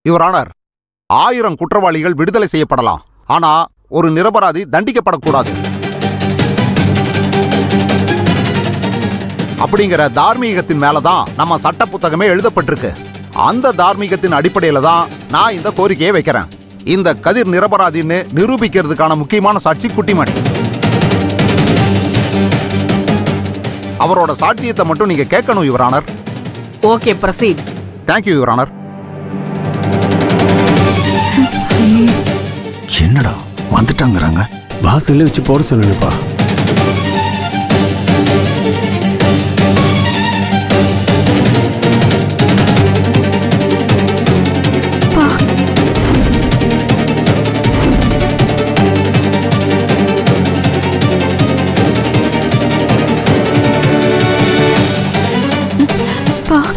Your honour, 1000 குற்றவாளிகள் விடுதலை செய்யப்படலாம், ஆனா ஒரு நிரபராதி தண்டிக்கப்படக்கூடாது அப்படிங்கிற தார்மீகத்தின் மேலதான் நம்ம சட்ட புத்தகமே எழுதப்பட்டிருக்கு. அந்த தார்மீகத்தின் அடிப்படையில தான் நான் இந்த கோரிக்கையை வைக்கிறேன். இந்த கதிர் நிரபராதின்னு நிரூபிக்கிறதுக்கான முக்கியமான சாட்சி குட்டிமணி. அவரோட சாட்சியத்தை மட்டும் நீங்க கேட்கணும் your honour. Okay, proceed. Thank you your honour. என்னடா வந்துட்டாங்கறாங்க? வாசல்ல வச்சு போட சொல்லுங்கப்பா.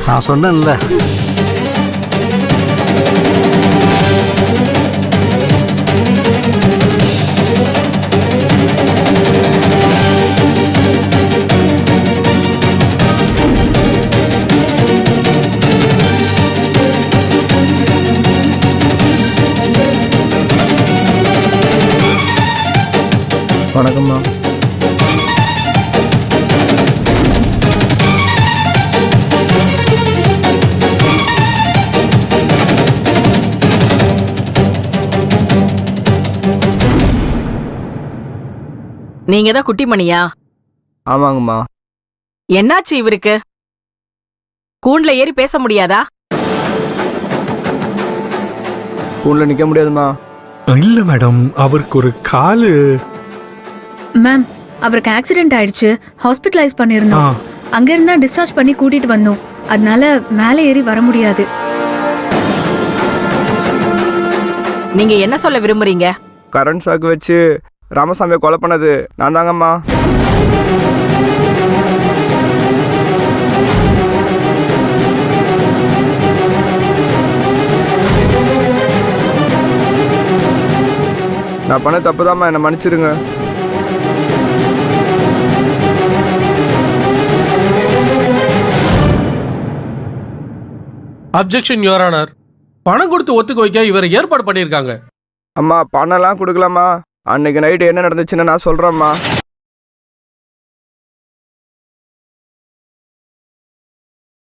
நான் சொன்னேன்ல. வணக்கம்மா. நீங்க தான் குட்டிமணியா? ஆமாங்கம்மா. என்னாச்சு இவருக்கு? கூண்ல ஏறி பேச முடியாதா? கூண்ல நிக்க முடியாதுமா. இல்ல மேடம், அவருக்கு ஒரு காலு. மேம், அவருக்கு ஆக்சிடென்ட் ஆயிடுச்சு, ஹாஸ்பிட்டலைஸ் பண்ணிருந்தோம். அங்க இருந்தா டிஸ்சார்ஜ் பண்ணி கூட்டிட்டு வந்தோம். அதனால மேலே ஏறி வர முடியாது. நீங்க என்ன சொல்ல விரும்புறீங்க? கரண்ட் சாக்கு வச்சு ராமசாமியை கொலை பண்ணது நான் தாங்கம்மா. நான் பண்ண தப்புதாம்மா, என்னை மன்னிச்சிருங்க. Objection your honour. பணம் கொடுத்து ஒத்துக்க வைக்க இவர் ஏற்பாடு பண்ணியிருக்காங்க. அம்மா பணம்லாம் கொடுக்கலாமா? அன்னைக்கு நைட்டு என்ன நடந்துச்சுன்னு நான் சொல்கிறேம்மா.